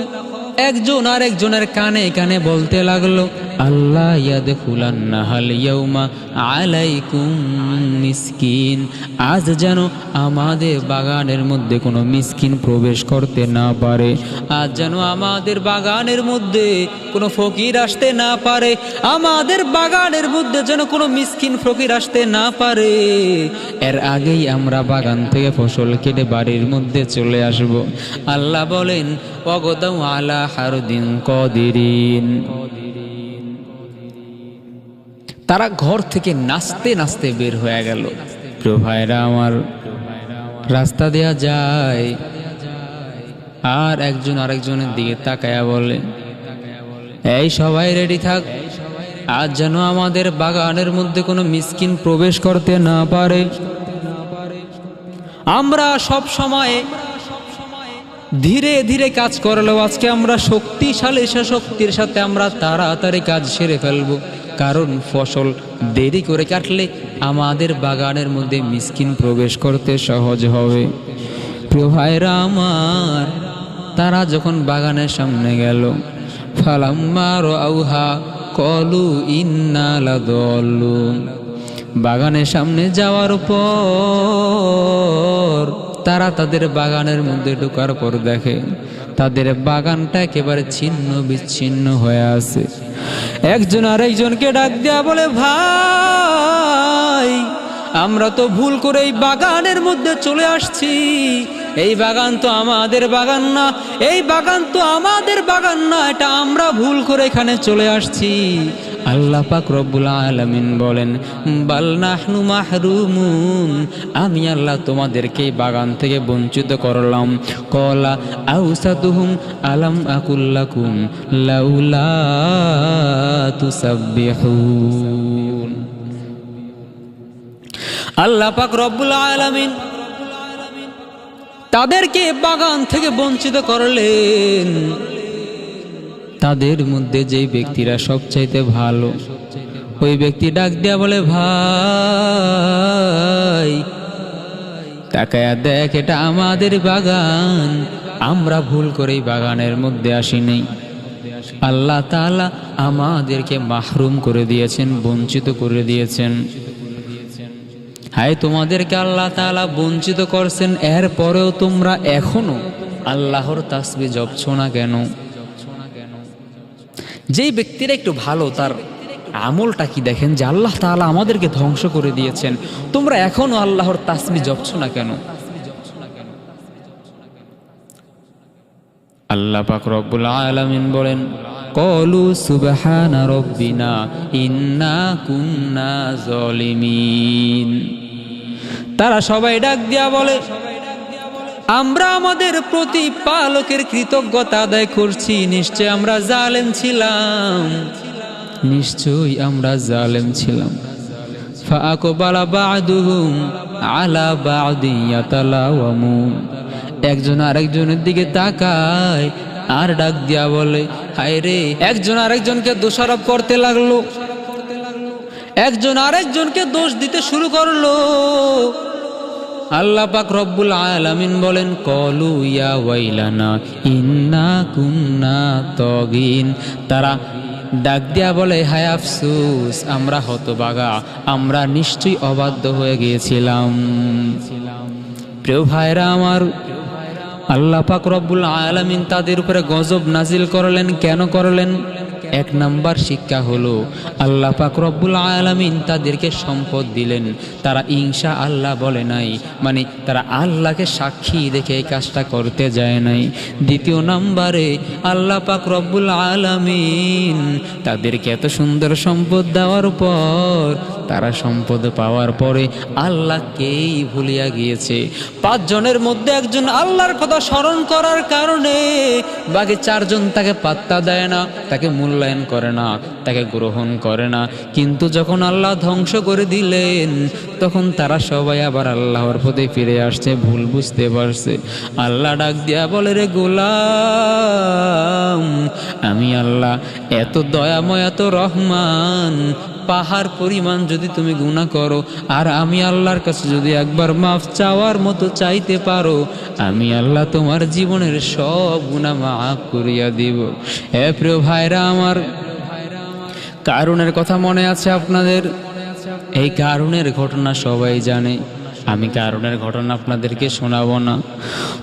একজন আরেকজনের কানে কানে বলতে লাগলো, আল্লাহ ইয়াদখুলান্না হাল ইয়াউমা আলাইকুম মিসকিন, আজ যেন আমাদের বাগানের মধ্যে কোনো মিসকিন প্রবেশ করতে না পারে, আজ যেন আমাদের বাগানের মধ্যে কোনো ফকির আসতে না পারে, আমাদের বাগানের মধ্যে যেন কোনো মিসকিন ফকির আসতে না পারে। এর আগেই আমরা বাগান থেকে ফসল কেটে বাড়ির মধ্যে চলে আসব। আল্লাহ বলেন, ওয়াগদাউ আলা হারদিন কাদিরিন, তারা ঘর থেকে নাচতে নাচতে বের হয়ে গেল। প্রিয় ভাইরা আমার, রাস্তা দেয়া যায় আর একজন আরেকজনের দিকে তাকায়া বলে, এই সবাই রেডি থাক, আজ যেন আমাদের বাগানের মধ্যে কোনো মিসকিন প্রবেশ করতে না পারে। আমরা সব সময় ধীরে ধীরে কাজ করলেও আজকে আমরা শক্তিশালী শক্তির সাথে আমরা তাড়াতাড়ি কাজ সেরে ফেলবো, কারণ ফসল দেরি করে কাটলে আমাদের বাগানের মধ্যে মিসকিন প্রবেশ করতে সহজ হবে। প্রিয় ভাইরা আমার, তারা যখন বাগানের সামনে গেল, ফালাম্মা রাআউহা ক্বালু ইন্না লাদাল্লুন, বাগানের সামনে যাওয়ার পর তারা তাদের বাগানের মধ্যে ঢোকার পর দেখে তাদের বাগানটা একেবারে ছিন্ন বিচ্ছিন্ন হয়ে আছে। একজন আরেকজনকে ডাক দেয়া বলে, ভাই, আমরা তো ভুল করে এই বাগানের মধ্যে চলে আসছি, এই বাগান তো আমাদের বাগান না, এই বাগান তো আমাদের বাগান না, এটা আমরা ভুল করে এখানে চলে আসছি। আল্লাহ পাক রব্বুল আলামিন বলেন, বাল নাহনু মাহরুমুন, আমি আল্লাহ তোমাদেরকে বাগান থেকে বঞ্চিত করলাম। ক্বালা আউসাতুহুম আলাম আকুল লাকুম লাউলা তুসাব্বিহুন। আল্লাহ পাক রব্বুল আলামিন তাদেরকে বাগান থেকে বঞ্চিত করলেন। তাদের মধ্যে যেই ব্যক্তিরা সবচাইতে ভালো, ওই ব্যক্তি ডাক দিয়া বলে, ভাই, তাকায়া দেখ, এটা আমাদের বাগান, আমরা ভুল করে বাগানের মধ্যে আসিনি, আল্লাহ তাআলা আমাদেরকে মাহরুম করে দিয়েছেন, বঞ্চিত করে দিয়েছেন। হায়, তোমাদেরকে আল্লাহ তাআলা বঞ্চিত করছেন, এরপরেও তোমরা এখনো আল্লাহর তাসবিহ জপছো না কেন? যেই ব্যক্তিরা একটু ভালো, তার আমলটা কি দেখেন যে আল্লাহ তাআলা আমাদেরকে ধ্বংস করে দিয়েছেন, তোমরা এখনো আল্লাহর তাসবিহ জপছো না কেন? আল্লাহ পাক রব্বুল আলামিন বলেন, ক্বালু সুবহানা রাব্বিনা ইন্না কুন্না যালিমিন, তারা সবাই ডাক দিয়া বলে, আমরা আমাদের প্রতিপালকের কৃতজ্ঞতা আদায় করছি, নিশ্চয় আমরা জালেম ছিলাম, নিশ্চয়ই আমরা জালেম ছিলাম। ফাআকবালা বা'দুহুম আলা বা'দিন ইয়াতালাওয়ামুন, একজন আরেকজনের দিকে তাকায় আর ডাক দিয়া বলে, হায় রে, একজন আরেকজনকে দোষারোপ করতে লাগলো, একজন আরেকজনকে দোষ দিতে শুরু করলো। আল্লাহ পাক রব্বুল আলামিন বলেন কলু ইয়া ওয়াইলানা ইন্না কুন্না তাগিন, তারা ডাক দিয়া বলে হায় আফসোস, আমরা হতভাগা, আমরা নিশ্চয়ই অবাধ্য হয়ে গিয়েছিলাম। প্রিয় ভাইরা আমার, আল্লাহ পাক রব্বুল আলামিন তাদের উপরে গজব নাজিল করলেন। কেন করলেন? এক নাম্বার শিক্ষা হলো আল্লাহ পাক রব্বুল আলামিন তাদেরকে সম্পদ দিলেন, তারা ইনশা আল্লাহ বলে নাই, মানে তারা আল্লাহকে সাক্ষী দেখে এই কাজটা করতে যায় নাই। দ্বিতীয় নাম্বারে আল্লাহ পাক রব্বুল আলামিন তাদেরকে এত সুন্দর সম্পদ দেওয়ার পর তারা সম্পদ পাওয়ার পরে আল্লাহকেই ভুলিয়া গিয়েছে। 5 জনের মধ্যে একজন আল্লাহর কথা স্মরণ করার কারণে বাকি 4 জন তাকে পাত্তা দেয় না, তাকে মূল্যায়ন করে না, তাকে গ্রহণ করে না। কিন্তু যখন আল্লাহ ধ্বংস করে দিলেন তখন তারা সবাই আবার আল্লাহর পথে ফিরে আসছে, ভুল বুঝতে পারছে। আল্লাহ ডাক দিয়া বলে রে গোলাম, আমি আল্লাহ এত দয়াময়, এত রহমান, পাহাড় পরিমাণ যদি তুমি গুনাহ করো আর আমি আল্লাহর কাছে যদি একবার মাফ চাওয়ার মতো চাইতে পারো, আমি আল্লাহ তোমার জীবনের সব গুনাহ মাফ করিয়া দিব। হে প্রিয় ভাইরা আমার, কারুনের কথা মনে আছে আপনাদের? এই কারুনের ঘটনা সবাই জানে, আমি কারুনের ঘটনা আপনাদেরকে শোনাবো না।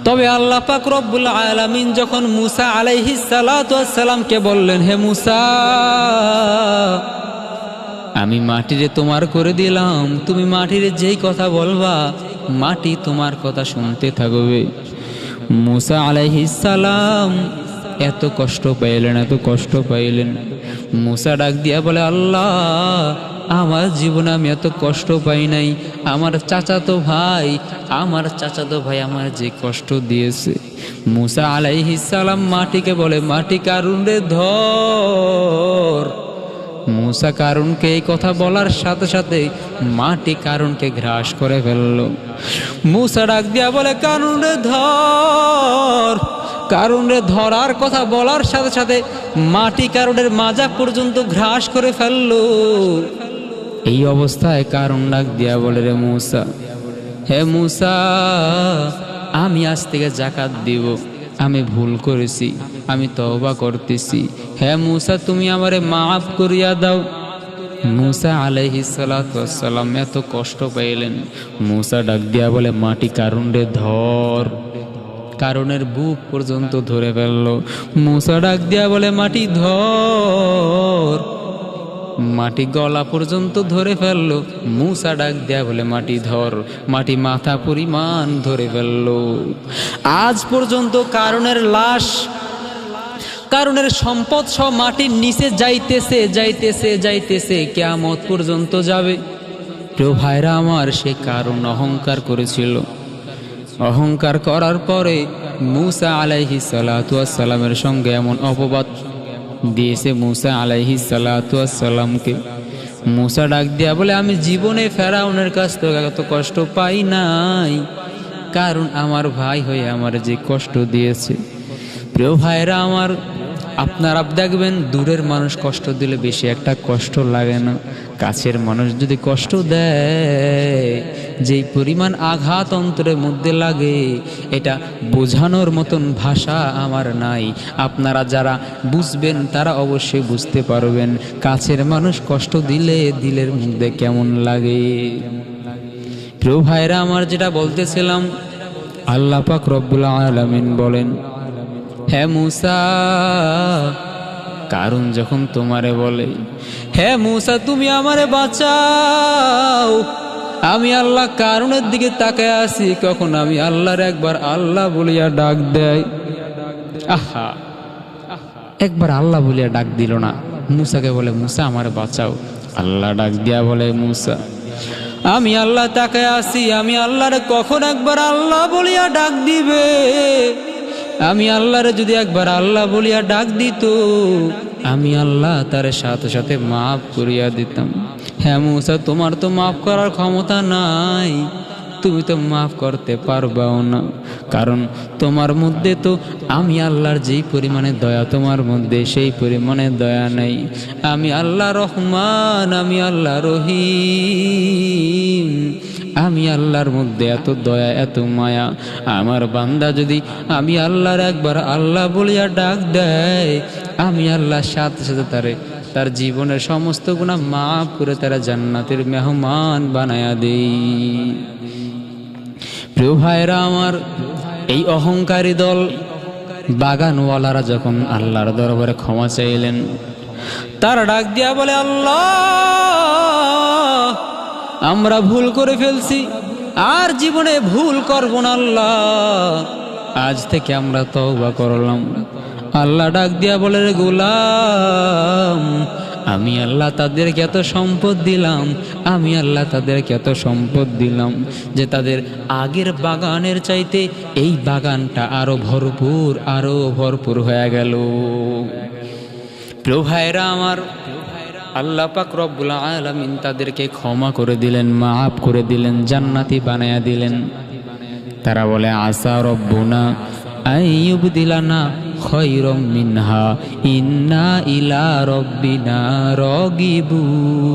তবে আল্লাহ পাক রব্বুল আলামিন যখন মুসা আলাইহিস সালাতু ওয়াস সালামকে বললেন, হে মুসা, আমি মাটিরে তোমার করে দিলাম, তুমি মাটিরে যেই কথা বলবা মাটি তোমার কথা শুনতে থাকবে। মুসা আলাইহিস সালাম এত কষ্ট পাইলেন, এত কষ্ট পাইলেন। মুসা ডাক দিয়া বলে, আল্লাহ, আমার জীবনে আমি এত কষ্ট পাই নাই, আমার চাচাতো ভাই আমার যে কষ্ট দিয়েছে। মুসা আলাইহিস সালাম মাটিকে বলে, মাটি কারুন রে ধর। মুসা কারুনকে এই কথা বলার সাথে সাথে মাটি কারুনকে গ্রাস করে ফেললো। মুসা ডাক দিয়া বলে, কারুন রে ধর। কারুন রে ধরার কথা বলার সাথে সাথে মাটি কারুনের মাজা পর্যন্ত গ্রাস করে ফেললো। এই অবস্থায় কারুন ডাক দিয়া বলে, রে মুসা, হে মুসা, আমি আজ থেকে যাকাত দিব, আমি ভুল করেছি, আমি তওবা করতেছি, হে মুসা তুমি আমারে মাফ করিয়া দাও। মুসা আলাইহিস সালাতু ওয়াস সালাম এত কষ্ট পাইলেন। মুসা ডাক দিয়া বলে, মাটি কারুন রে ধর। কারুনের বুক পর্যন্ত ধরে ফেললো। মুসা ডাক দিয়া বলে, মাটি ধর। মাটি গলা পর্যন্ত ধরে ফেললো। মুসা ডাক দেয়া বলে, মাটি ধর। মাটি মাথা পরিমাণ ধরে ফেললো। আজ পর্যন্ত কারুনের লাশ, কারুনের সম্পদ সহ মাটির নিচে যাইতেছে যাইতেছে যাইতেছে, কিয়ামত পর্যন্ত যাবে। প্রিয় ভাইরা আমার, সে কারুন অহংকার করেছিল। অহংকার করার পরে মুসা আলাইহিস সালাতু ওয়াস সালামের সঙ্গে এমন অপবাদ দিয়েছে মুসা আলাইহিস সালাতু ওয়াস সালামকে। মুসা ডাক দিয়া বলে, আমি জীবনে ফেরাউনের কাছ থেকে এত কষ্ট পাই নাই, কারণ আমার ভাই হয়ে আমার যে কষ্ট দিয়েছে। প্রিয় ভাইরা আমার, আপনারা দেখবেন দূরের মানুষ কষ্ট দিলে বেশি একটা কষ্ট লাগে না, কাছের মানুষ যদি কষ্ট দেয় যেই পরিমাণ আঘাত অন্তরের মধ্যে লাগে, এটা বোঝানোর মতন ভাষা আমার নাই। আপনারা যারা বুঝবেন তারা অবশ্যই বুঝতে পারবেন কাছের মানুষ কষ্ট দিলে দিলের মধ্যে কেমন লাগে। প্রিয় ভাইরা আমার, যেটা বলতেছিলাম, আল্লাহ পাক রব্বুল আলামিন বলেন, হে মুসা, কারুন যখন তোমারে বলে, হে মুসা তুমি আমারে বাঁচাও, আমি আল্লাহ কারুনের দিকে তাকায় আছি, কখন আমি আল্লাহর একবার আল্লাহ বলিয়া ডাক দেয়। আহা, একবার আল্লাহ বলিয়া ডাক দিল না, মুসাকে বলে, মুসা আমারে বাঁচাও। আল্লাহ ডাক দিয়া বলে, মুসা আমি আল্লাহ তাকায় আছি, আমি আল্লাহরে কখন একবার আল্লাহ বলিয়া ডাক দিবে? আমি আল্লাহরে যদি একবার আল্লাহ বলিয়া ডাক দিত, আমি আল্লাহ তার সাথে সাথে মাফ করিয়া দিতাম। হ্যাঁ মুসা, তোমার তো মাফ করার ক্ষমতা নাই, তুমি তো মাফ করতে পারবাও না, কারণ তোমার মধ্যে তো আমি আল্লাহর যেই পরিমাণে দয়া তোমার মধ্যে সেই পরিমাণে দয়া নাই। আমি আল্লাহ রহমান, আমি আল্লাহ রহিম, আমি আল্লাহর মধ্যে এত দয়া এত মায়া, আমার বান্দা যদি আমি আল্লাহর একবার আল্লাহ বলিয়া ডাক দেয়, আমি আল্লাহর সাথে সাথে তার জীবনের সমস্ত গুনাহ মাফ করে তারা জান্নাতের মেহমান বানায়া দেই। প্রিয় ভাইরা আমার, এই অহংকারী দল বাগানওয়ালারা যখন আল্লাহর দরবারে ক্ষমা চাইলেন, তারা ডাক দিয়া বলে, আল্লাহ আমরা ভুল করে ফেলছি, আর জীবনে ভুল করব না আল্লাহ, আজ থেকে আমরা তওবা করলাম। আল্লাহ ডাক দিয়া বলে, রে গোলাম, আমি আল্লাহ তাদেরকে এত সম্পদ দিলাম, আমি আল্লাহ তাদেরকে এত সম্পদ দিলাম যে তাদের আগের বাগানের চাইতে এই বাগানটা আরো ভরপুর হয়ে গেল। প্রিয় ভাইরা আমার, আল্লাহ পাক রব্বুল আলামিন তাদেরকে ক্ষমা করে দিলেন, মাফ করে দিলেন, জান্নাতি বানায়া দিলেন। তারা বলে, আসা রব্বুনা আইয়ুবদিলানা খায়রাম মিনহা ইন্না ইলা রব্বিনা রাগিবুন।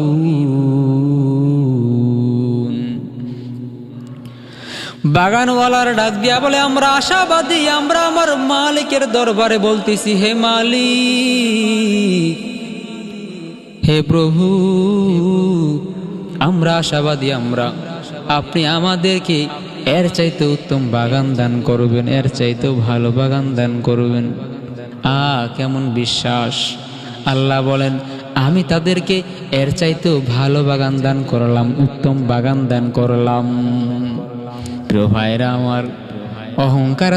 বাগানওয়ালার ডাক দিয়া বলে, আমরা আশাবাদী, আমরা আমার মালিকের দরবারে বলতেছি, হে মালিক, হে প্রভু, আমরা আশাবাদী, আপনি আমাদেরকে এর চাইতে উত্তম বাগান দান করবেন, এর চাইতেও ভালো বাগান দান করবেন। কেমন বিশ্বাস! আল্লাহ বলেন, আমি তাদেরকে এর চাইতেও ভালো বাগান দান করলাম, উত্তম বাগান দান করলাম। প্রিয় ভাইরা আমার, অহংকার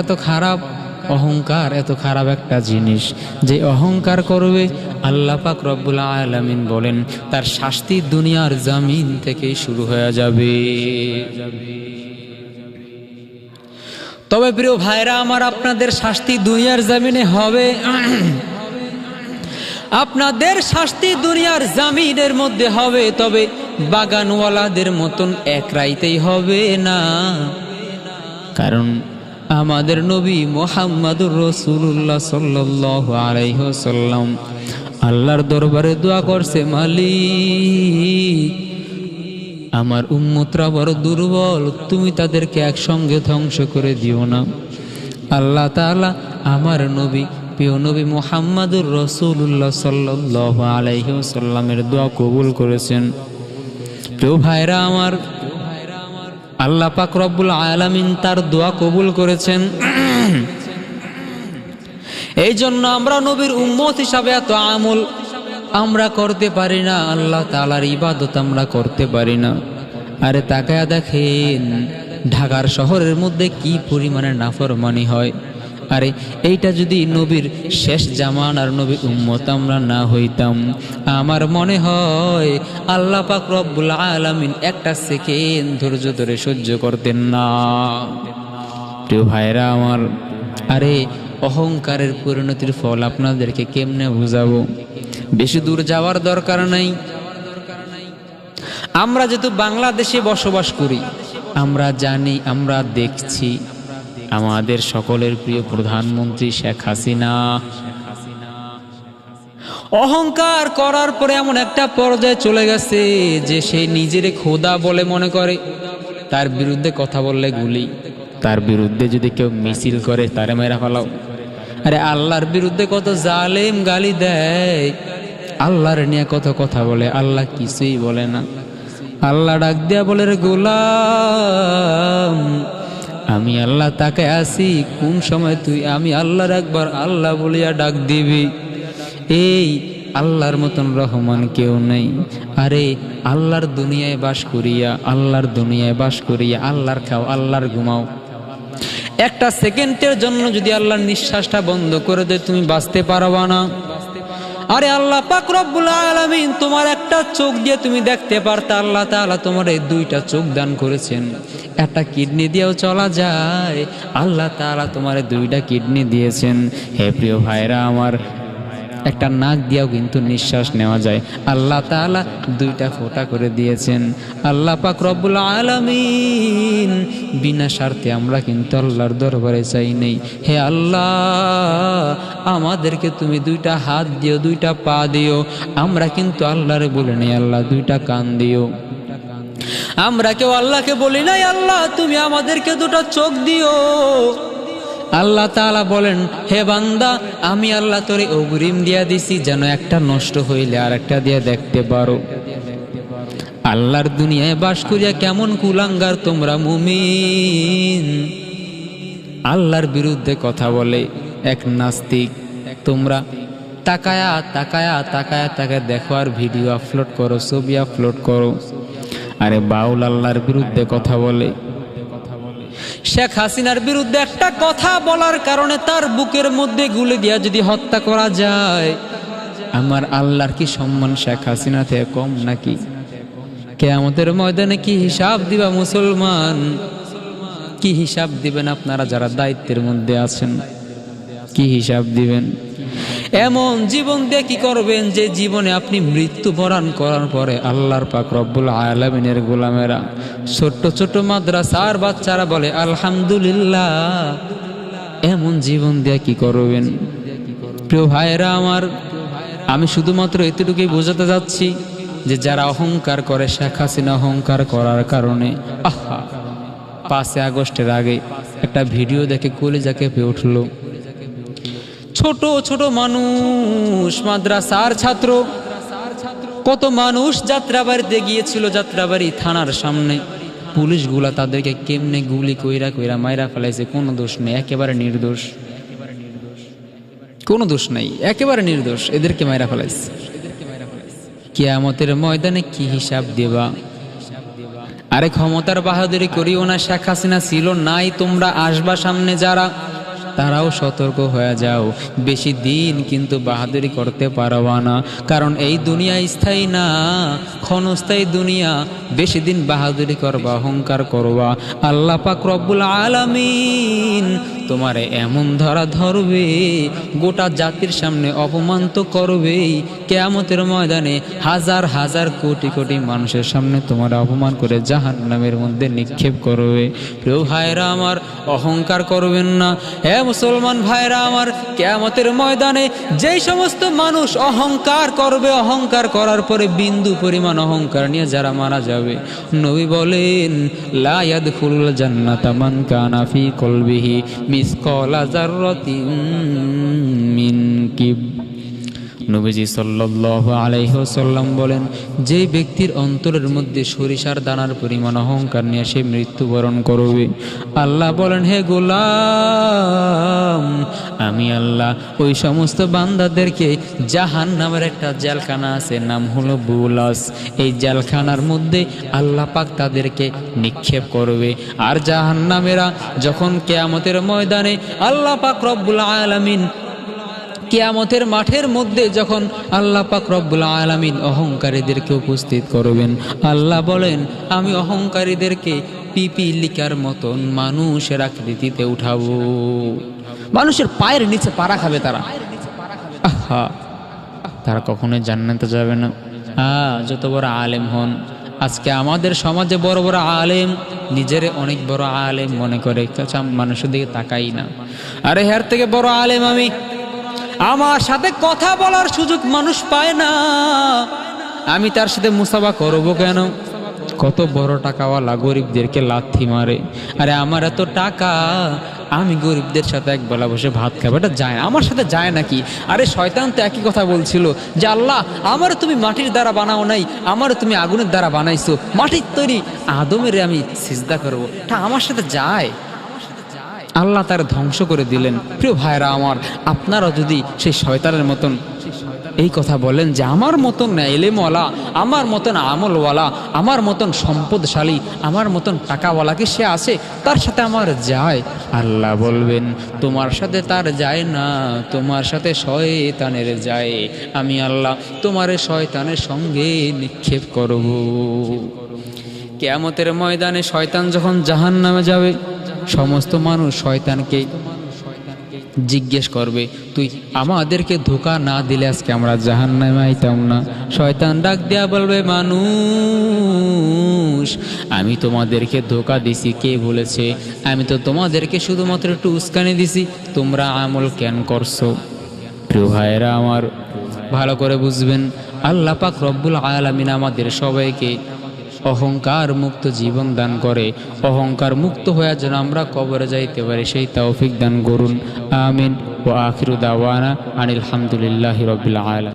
এত খারাপ একটা জিনিস, যে অহংকার করবে আল্লাহ পাক রব্বুল আলামিন বলেন তার শাস্তি দুনিয়ার জমিন থেকেই শুরু হয়ে যাবে। তবে প্রিয় ভাইরা আমার, আপনাদের শাস্তি দুনিয়ার জমিনে হবে, আপনাদের শাস্তি দুনিয়ার জমিনের মধ্যে হবে, তবে বাগানওয়ালাদের মতন এক রাইতেই হবে না। কারণ আমাদের নবী মুহাম্মদুর রাসূলুল্লাহ সাল্লাল্লাহু আলাইহি ওয়াসাল্লাম আল্লাহর দরবারে দোয়া করছে, মালিক, আমার উম্মতরা বড় দুর্বল, তুমি তাদেরকে একসঙ্গে ধ্বংস করে দিও না। আল্লাহ তাআলা আমার নবী, প্রিয় নবী মুহাম্মদুর রাসূলুল্লাহ সাল্লাল্লাহু আলাইহি ওয়াসাল্লামের দোয়া কবুল করেছেন। প্রিয় ভাইরা আমার, আল্লাহ পাক রব্বুল আলামিন তার দোয়া কবুল করেছেন। এই জন্য আমরা নবীর উম্মত হিসাবে এত আমল আমরা করতে পারি না, আল্লাহ তাআলার ইবাদত আমরা করতে পারি না। আরে তাকায়া দেখেন, ঢাকার শহরের মধ্যে কি পরিমাণে নাফরমানি হয়। আরে এইটা যদি নবীর শেষ জামানার নবীর উম্মত আমরা না হইতাম, আমার মনে হয় আল্লাহ পাক রব্বুল আলামিন একটা সেকেন্ড ধৈর্য ধরে সহ্য করতেন না। প্রিয় ভাইরা আমার, আরে অহংকারের পরিণতির ফল আপনাদেরকে কেমনে বুঝাবো? বেশি দূর যাওয়ার দরকার নাই। আমরা যেহেতু বাংলাদেশে বসবাস করি, আমরা জানি, আমরা দেখছি আমাদের সকলের প্রিয় প্রধানমন্ত্রী শেখ হাসিনা অহংকার করার পরে এমন একটা পর্যায়ে চলে গেছে যে সে নিজের খোদা বলে মনে করে। তার বিরুদ্ধে কথা বললে গুলি, তার বিরুদ্ধে যদি কেউ মিছিল করে তারে মেরা ফেলাও। আরে আল্লাহর বিরুদ্ধে কত জালেম গালি দেয়, আল্লাহর নিয়ে কত কথা বলে, আল্লাহ কিছুই বলে না। আল্লাহ ডাক দিয়া বলে, রে গোলাম, আমি আল্লাহ তাকে আসি, কোন সময় তুই আমি আল্লাহর একবার আল্লাহ বলিয়া ডাক দিবি? এই আল্লাহর মতন রহমান কেউ নেই। আরে আল্লাহর দুনিয়ায় বাস করিয়া, আল্লাহর খাও, আল্লাহর ঘুমাও, একটা সেকেন্ডের জন্য যদি আল্লাহর নিঃশ্বাসটা বন্ধ করে দেয়, তুমি বাঁচতে পারবা না। আরে আল্লাহ পাক রব্বুল আলামিন তোমার একটা চোখ দিয়ে তুমি দেখতে পারতা, আল্লাহ তাআলা তোমার এই দুইটা চোখ দান করেছেন। একটা কিডনি দিয়েও চলা যায়, আল্লাহ তাআলা তোমার দুইটা কিডনি দিয়েছেন। হে প্রিয় ভাইরা আমার, একটা নাক দিয়েও কিন্তু নিঃশ্বাস নেওয়া যায়, আল্লাহ তাআলা দুইটা ফোঁটা করে দিয়েছেন। আল্লাহ পাক রব্বুল আলামিন বিনা স্বার্থে আমরা কিন্তু আল্লাহর দরবারে চাই নেই, হে আল্লাহ আমাদেরকে তুমি দুইটা হাত দিও, দুইটা পা দিও। আমরা কিন্তু আল্লাহরে বলে নেই, আল্লাহ দুইটা কান দিও। আমরা কেউ আল্লাহকে বলি নাই আল্লাহ তুমি আমাদেরকে দুটো চোখ দিও। আল্লাহ তাআলা বলেন, হে বান্দা আমি আল্লাহ তোরে অগ্রিম দিয়া দিছি যেন একটা নষ্ট হইলে আর একটা দিয়ে দেখতে পারো। আল্লাহর দুনিয়ায় বাস করিয়া কেমন কুলাঙ্গার তোমরা মুমিন। আল্লাহর বিরুদ্ধে কথা বলে এক নাস্তিক, তোমরা তাকায়া তাকায়া তাকায়া তাকায় দেখো আর ভিডিও আপলোড করো, ছবি আপলোড করো। আরে বাউল আল্লাহর বিরুদ্ধে কথা বলে। শেখ হাসিনার বিরুদ্ধে একটা কথা বলার কারণে তার বুকের মধ্যে গুলি দিয়া যদি হত্যা করা যায়, আমার আল্লাহর কি সম্মান শেখ হাসিনা থেকে কম নাকি? কিয়ামতের ময়দানে কি হিসাব দিবা মুসলমান? কি হিসাব দিবেন আপনারা যারা দায়িত্বের মধ্যে আছেন? কি হিসাব দিবেন? এমন জীবন দিয়ে কি করবেন যে জীবনে আপনি মৃত্যুবরণ করার পরে আল্লাহর পাক রব্বুল আলামিনের গোলামেরা, ছোট্ট ছোট্ট মাদ্রাসার বাচ্চারা বলে আলহামদুলিল্লাহ। এমন জীবন দিয়ে কি করবেন? প্রিয় ভাইরা আমার, আমি শুধুমাত্র এতটুকুই বোঝাতে যাচ্ছি যে যারা অহংকার করে, শেখ হাসিনা অহংকার করার কারণে 5 আগস্টের আগে একটা ভিডিও দেখে কলিজা কেঁপে উঠলো। ছোট ছোট মানুষ, মাদ্রাসার ছাত্র, কত মানুষ যাত্রাবাড়িতে গিয়েছিল, যাত্রাবাড়ি থানার সামনে পুলিশগুলা তাদেরকে কেমনে গুলি কইরা কইরা মাইরা ফেলাইছে। কোনো দোষ নেই, একেবারে নির্দোষ, কোনো দোষ নাই, একেবারে নির্দোষ, এদেরকে মাইরা ফেলাইছে। কিয়ামতের ময়দানে কি হিসাব দেবা? আরে ক্ষমতার বাহাদুরি করিও না, শেখ হাসিনা ছিল নাই, তোমরা আসবা সামনে যারা, তারাও সতর্ক হয়ে যাও। বেশি দিন কিন্তু বাহাদুরি করতে পারবা না, কারণ এই দুনিয়া স্থায়ী না, ক্ষণস্থায়ী দুনিয়া। বেশি দিন বাহাদুরি করবা, অহংকার করবা, আল্লাহ পাক রব্বুল আলামিন তোমারে এমন ধরা ধরবে, গোটা জাতির সামনে অপমান তো করবেই। কিয়ামতের ময়দানে হাজার হাজার কোটি কোটি মানুষের সামনে তোমার অপমান করে জাহান্নামের মধ্যে নিক্ষেপ করবে। প্রিয় ভাইরা আমার, অহংকার করবেন না। হে মুসলমান ভাইরা আমার, কিয়ামতের ময়দানে যেই সমস্ত মানুষ অহংকার করবে, অহংকার করার পরে বিন্দু পরিমাণ অহংকার নিয়ে যারা মারা যাবে, নবী বলেন লা ইয়াদখুলুল জান্নাতা মান কানা ফি কলবিহি মিসকালা যাররাতিন মিন কিব। নবীজি সাল্লাল্লাহু আলাইহি ওয়াসাল্লাম বলেন, যে ব্যক্তির অন্তরের মধ্যে সরিষার দানার পরিমাণ অহংকার নিয়ে সে মৃত্যুবরণ করবে, আল্লাহ বলেন হে গোলাম, আমি আল্লাহ ওই সমস্ত বান্দাদেরকে জাহান্নামের একটা জেলখানা আছে, নাম হলো বুলাস, এই জেলখানার মধ্যে আল্লাহ পাক তাদেরকে নিক্ষেপ করবে। আর জাহান্নামেরা যখন কিয়ামতের ময়দানে আল্লাহ পাক রব্বুল আলামিন কিয়ামতের মাঠের মধ্যে যখন আল্লাহ পাক রব্বুল আলামিন অহংকারীদেরকে উপস্থিত করবেন, আল্লাহ বলেন আমি অহংকারীদেরকে পিপিলিকার মতন মানুষের আকৃতিতে উঠাবো। মানুষের পায়ের নিচে পাড়া খাবে তারা। তারা কখনোই জান্নাতে যাবে না। যত বড় আলেম হন, আজকে আমাদের সমাজে বড় বড় আলেম নিজের অনেক বড় আলেম মনে করে, মানুষের দিকে তাকাই না। আরে হের থেকে বড় আলেম আমি, আমার সাথে কথা বলার সুযোগ মানুষ পায় না, আমি তার সাথে মুসাফা করবো কেন? কত বড় টাকাওয়ালা গরিবদেরকে লাথি মারে। আরে আমার এত টাকা, আমি গরিবদের সাথে এক বেলা বসে ভাত খাবো, এটা যায় না, আমার সাথে যায় নাকি? আরে শয়তান তো একই কথা বলছিল যে আল্লাহ আমারও তুমি মাটির দ্বারা বানাও নাই, আমারও তুমি আগুনের দ্বারা বানাইছো, মাটির তৈরি আদমের আমি সিজদা করবো, এটা আমার সাথে যায়? আল্লাহ তার ধ্বংস করে দিলেন। প্রিয় ভাইরা আমার, আপনারা যদি সেই শয়তানের মতন এই কথা বলেন যে আমার মতন এলেমওয়ালা, আমার মতন আমলওয়ালা, আমার মতন সম্পদশালী, আমার মতন টাকাওয়ালাকে সে আছে, তার সাথে আমার যায়, আল্লাহ বলবেন তোমার সাথে তার যায় না, তোমার সাথে শয়তানের যায়। আমি আল্লাহ তোমার শয়তানের সঙ্গে নিক্ষেপ করব। কিয়ামতের ময়দানে শয়তান যখন জাহান্নামে যাবে, সমস্ত মানুষ শয়তানকে জিজ্ঞেস করবে তুই আমাদেরকে ধোঁকা না দিলে আজকে আমরা জাহান্নামে আইতাম না। শয়তান ডাক দেয়া বলবে মানুষ আমি তোমাদেরকে ধোঁকা দিছি, কে বলেছে? আমি তো তোমাদেরকে শুধুমাত্র একটু উস্কানি দিছি, তোমরা আমল কেন করছো? প্রিয় ভাইয়েরা আমার, ভালো করে বুঝবেন, আল্লাহ পাক রব্বুল আলামিন আমাদের সবাইকে অহংকার মুক্ত জীবন দান করে অহংকার মুক্ত হয়ে যেন আমরা কবরে যাইতে পারি সেই তৌফিক দান করুন। আমিন। ওয়া আখিরু দাওয়ানা আনিল হামদুলিল্লাহি রাব্বিল আলামিন।